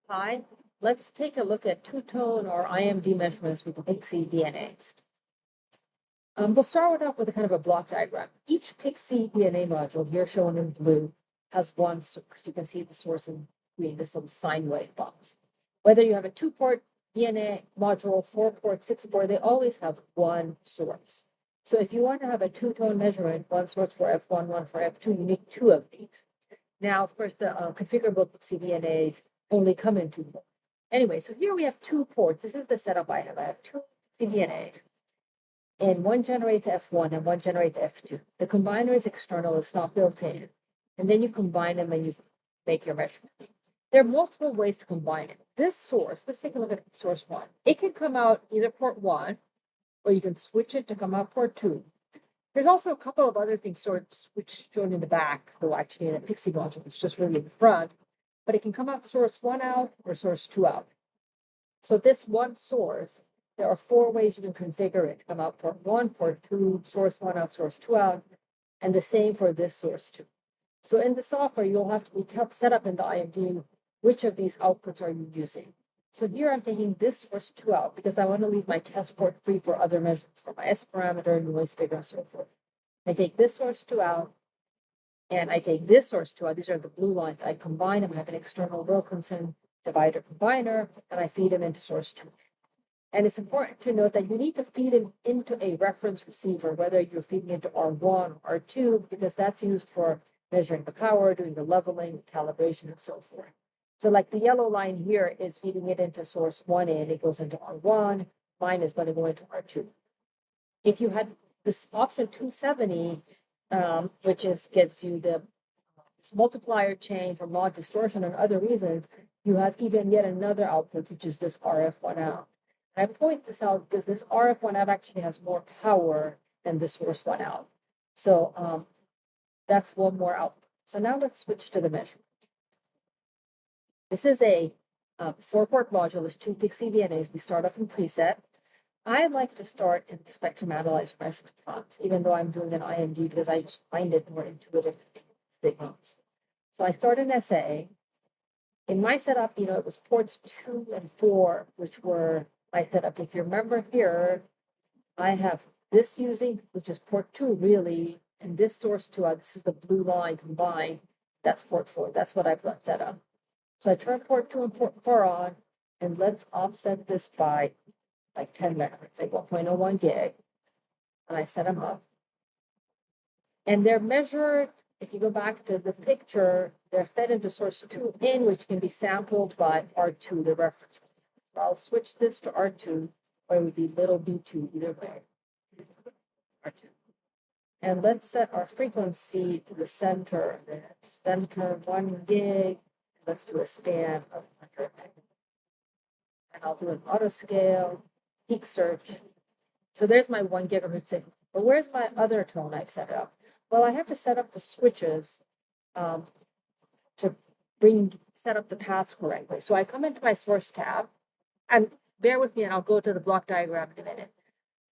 Hi, let's take a look at two-tone or IMD measurements with the PXI VNAs. We'll start off with a kind of a block diagram. Each PXI VNA module, here shown in blue, has one source. You can see the source in green, this little sine wave box. Whether you have a two-port VNA module, four-port, six-port, they always have one source. So if you want to have a two-tone measurement, one source for F1, one for F2, you need two of these. Now, of course, the configurable PXI VNAs only come in two ports. Anyway, so here we have two ports. This is the setup I have. I have two VNAs, and one generates F1 and one generates F2. The combiner is external, it's not built in. And then you combine them and you make your measurements. There are multiple ways to combine it. This source, let's take a look at source one. It can come out either port one, or you can switch it to come out port two. There's also a couple of other things which shown in the back, though actually in a PXI module, it's just really in the front, but it can come out source one out or source two out. So this one source, there are four ways you can configure it to come out port one, port two, source one out, source two out, and the same for this source two. So in the software, you'll have to be set up in the IMD, which of these outputs are you using? So here I'm taking this source two out because I want to leave my test port free for other measurements, for my S parameter, noise figure, and so forth. I take this source two out, and I take this source two out. These are the blue lines. I combine them. I have an external Wilkinson divider combiner, and I feed them into source two. And it's important to note that you need to feed them into a reference receiver, whether you're feeding into R1 or R2, because that's used for measuring the power, doing the leveling, calibration, and so forth. So like the yellow line here is feeding it into source one in, it goes into R1, mine is going to go into R2. If you had this option 270, which gives you this multiplier chain for mod distortion and other reasons, you have even yet another output, which is this RF1 out. And I point this out because this RF1 out actually has more power than the source one out. So that's one more output. So now let's switch to the measurement. This is a four-port module. There's two PXI VNAs. We start off in preset. I like to start in the spectrum analyzer measurement fonts, even though I'm doing an IMD because I just find it more intuitive signals. So I start in SA. In my setup, it was ports 2 and 4, which were my setup. If you remember here, I have this using, which is port 2 really, and this source 2, this is the blue line combined, that's port 4. That's what I've got set up. So I turn port 2 and port 4 on, and let's offset this by like 10 megahertz, like 1.01 gig, and I set them up. And they're measured, if you go back to the picture, they're fed into source 2 in, which can be sampled by R2, the reference. So I'll switch this to R2, or it would be little b2, either way. R2. And let's set our frequency to the center. Center 1 gig. Let's do a span of 100. And I'll do an auto scale, peak search. So there's my 1 gigahertz signal. But where's my other tone I've set up? Well, I have to set up the switches to set up the paths correctly. So I come into my source tab, and bear with me, and I'll go to the block diagram in a minute.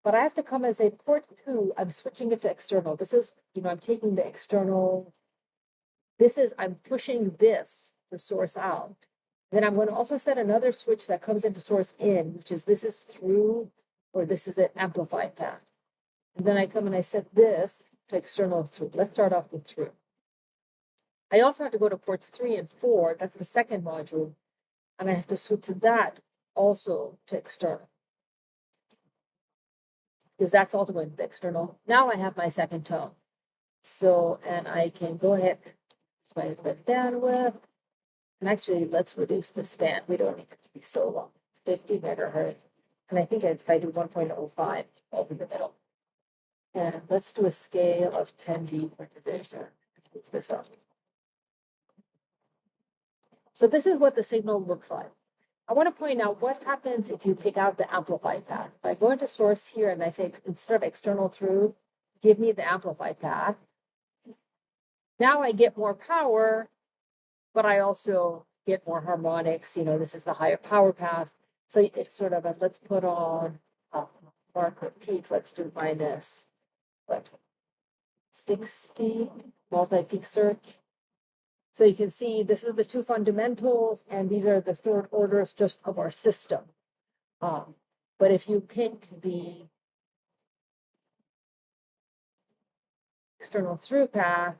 But I have to come and say port 2, I'm switching it to external. This is, I'm taking the external. I'm pushing the source out. Then I'm going to also set another switch that comes into source in, which is this is through, or this is an amplified path. And then I come and I set this to external through. Let's start off with through. I also have to go to ports 3 and 4. That's the second module. And I have to switch that also to external, because that's also going to the external. Now I have my second tone. So, and I can go ahead, my bandwidth, and actually let's reduce the span. We don't need it to be so long, 50 megahertz. And I think if I do 1.05, falls in the middle. And let's do a scale of 10D per division. Move this up. So this is what the signal looks like. I want to point out what happens if you pick out the amplified path. If I go into source here and I say, instead of external through, give me the amplified path. Now I get more power, but I also get more harmonics. This is the higher power path. So it's sort of let's put on marker peak. Let's do minus 60 multi-peak search. So you can see this is the two fundamentals, and these are the third orders just of our system. But if you pick the external through path,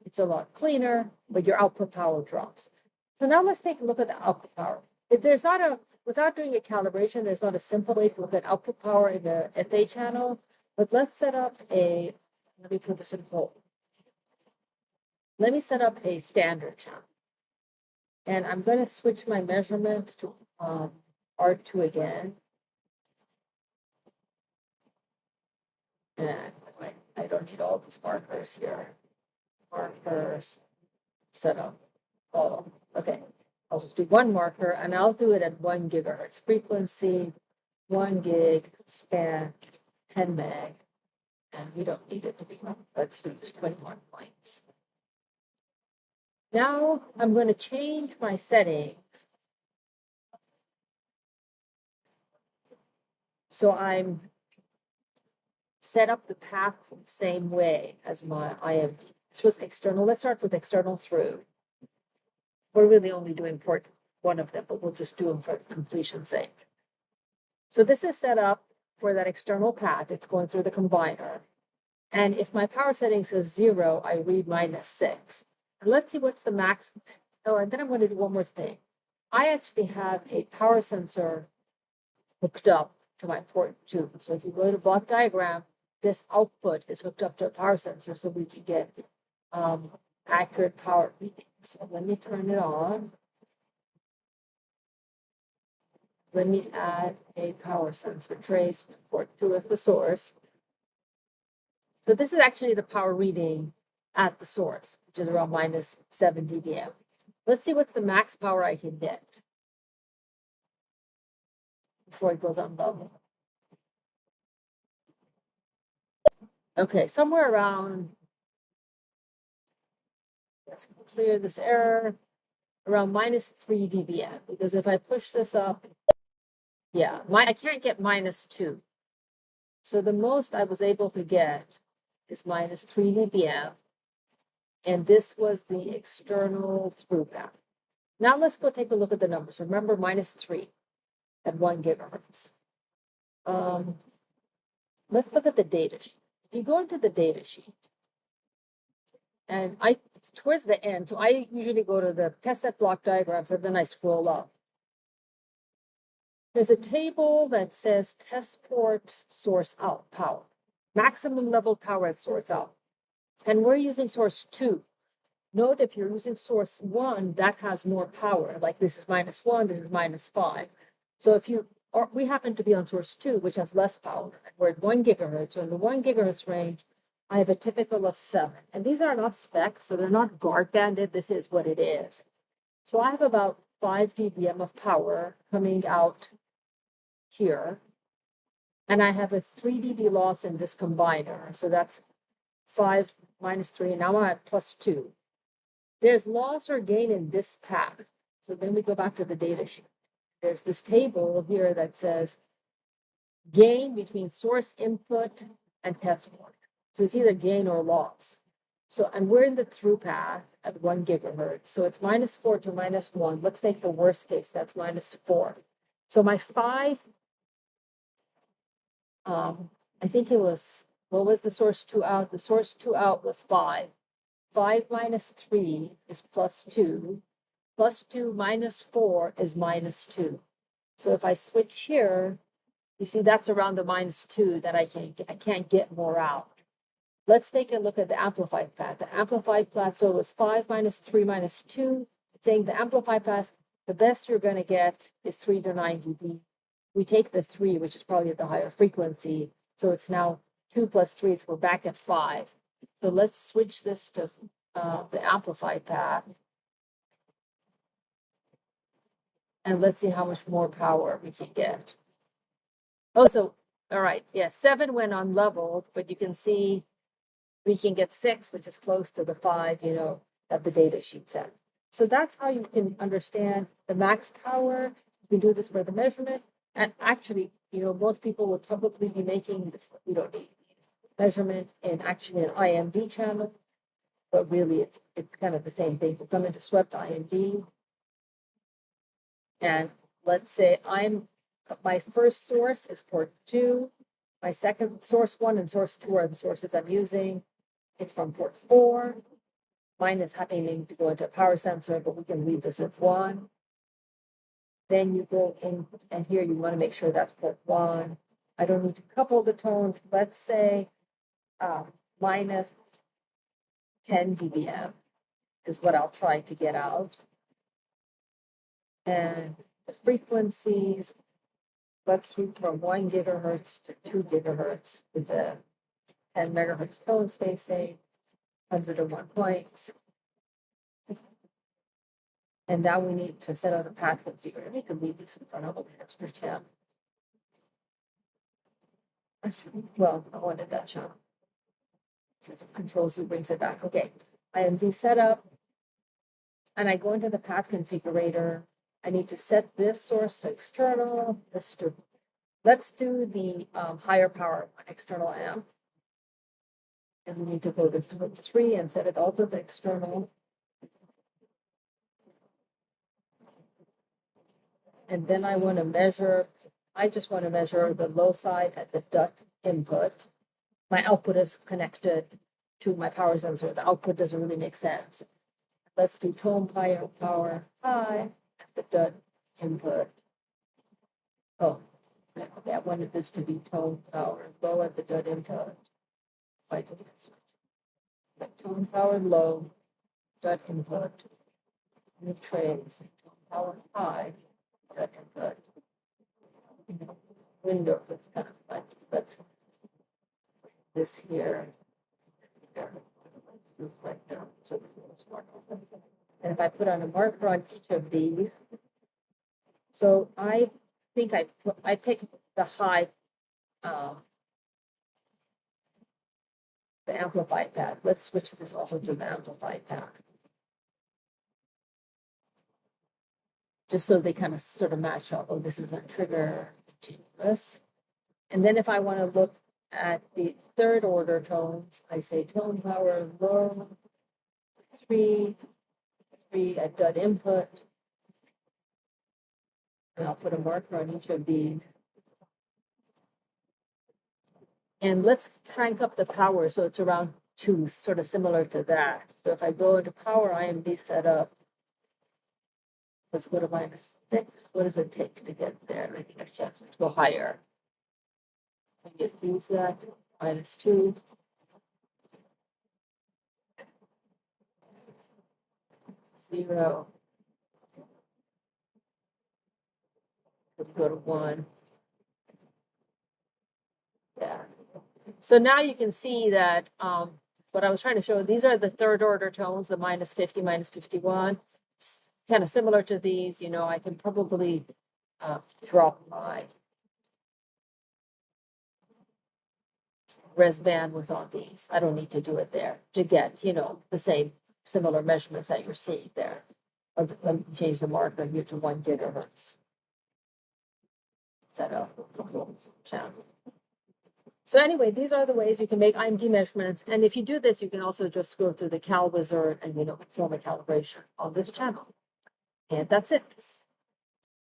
it's a lot cleaner, but your output power drops. So now let's take a look at the output power. If there's not a, without doing a calibration, there's not a simple way to look at output power in the FA channel, but let's set up a, let me put this in hold. Let me set up a standard channel. And I'm going to switch my measurements to R2 again. And I don't need all these markers here. Markers, set up. Oh, okay. I'll just do one marker, and I'll do it at 1 gigahertz frequency, 1 gig, span, 10 meg, and we don't need it to be, let's do just 21 points. Now I'm going to change my settings. So I'm set up the path the same way as my IMD. This was external. Let's start with external through. We're really only doing port one of them, but we'll just do them for completion's sake. So this is set up for that external path. It's going through the combiner. And if my power setting says 0, I read -6. And let's see what's the max. Oh, and then I'm going to do one more thing. I actually have a power sensor hooked up to my port 2. So if you go to block diagram, this output is hooked up to a power sensor so we can get accurate power readings. So let me turn it on. Let me add a power sensor trace with port 2 as the source. So this is actually the power reading at the source, which is around -7 dBm. Let's see what's the max power I can get before it goes on level. Okay, somewhere around, let's clear this error, around -3 dBm, because if I push this up, yeah, I can't get -2. So the most I was able to get is -3 dBm, and this was the external through path. Now let's go take a look at the numbers. Remember, -3 at 1 gigahertz. Let's look at the data sheet. If you go into the data sheet, and it's towards the end, so I usually go to the test set block diagrams and then I scroll up. There's a table that says test port source out power, maximum level power at source out. And we're using source 2. Note if you're using source 1, that has more power, like this is -1, this is -5. So if you, or we happen to be on source 2, which has less power, and we're at 1 gigahertz. So in the 1 gigahertz range, I have a typical of 7. And these are not specs, so they're not guard banded. This is what it is. So I have about 5 dBm of power coming out here. And I have a 3 dB loss in this combiner. So that's 5 minus 3, and now I'm at +2. There's loss or gain in this path. So then we go back to the data sheet. There's this table here that says gain between source input and test port. So it's either gain or loss. So, and we're in the through path at 1 gigahertz. So it's -4 to -1. Let's take the worst case, that's -4. So my 5, I think it was, what was the source 2 out? The source 2 out was 5. 5 minus 3 is +2. +2 minus 4 is -2. So if I switch here, you see that's around the -2 that I can't get more out. Let's take a look at the amplified path. The amplified path, so it was 5 minus 3 minus 2. It's saying the amplified path, the best you're going to get is 3 to 9 dB. We take the 3, which is probably at the higher frequency. So it's now 2 plus 3, so we're back at 5. So let's switch this to the amplified path. And let's see how much more power we can get. Oh, so, all right, yeah, 7 went unleveled, but you can see we can get 6, which is close to the 5, that the data sheet said. So that's how you can understand the max power. You can do this for the measurement. And actually, most people would probably be making this, measurement in actually an IMD channel. but really it's kind of the same thing. We'll come into swept IMD. And let's say my first source is port 2. My second source 1 and source 2 are the sources I'm using. It's from port 4. Mine is happening to go into a power sensor, but we can leave this at 1. Then you go in, and here you want to make sure that's port 1. I don't need to couple the tones. Let's say minus 10 dBm is what I'll try to get out. And the frequencies, let's sweep from 1 gigahertz to 2 gigahertz with a 10 megahertz tone spacing, 101 points. And now we need to set out a path configurator. We could leave this in front of an extra channel. Actually, well, I wanted that channel. So Control Z brings it back. Okay, IMD setup. And I go into the path configurator. I need to set this source to external. Let's do the higher power external amp. And we need to go to 3 and set it also to external. And then I want to measure, I just want to measure the low side at the DUT input. My output is connected to my power sensor. The output doesn't really make sense. Let's do tone power high at the DUT input. Oh, okay, I wanted this to be tone power low at the DUT input. If I do this, tone power low, DUT input, new trays, tone power high, DUT input. Window that's kind of like, let's this here. This right there. So this is mark. And if I put on a marker on each of these, so I think I pick the high, the amplified pad. Let's switch this also to the amplified pad. Just so they kind of sort of match up. Oh, this is a trigger continuous. And then if I want to look at the third order tones, I say tone power low, 3 at DUT input. And I'll put a marker on each of these. And let's crank up the power so it's around 2, sort of similar to that. So if I go into power IMD setup, let's go to -6. What does it take to get there? I think I have to go higher. I get these that -2. Zero. Let's go to 1. Yeah. So now you can see that what I was trying to show, these are the third order tones, the -50, -51. It's kind of similar to these, you know, I can probably drop my res bandwidth on these. I don't need to do it there to get, you know, the same similar measurements that you're seeing there. Let me change the marker here to 1 gigahertz. Set up the channel. So anyway, these are the ways you can make IMD measurements. And if you do this, you can also just go through the Cal Wizard and, you know, perform a calibration on this channel. And that's it.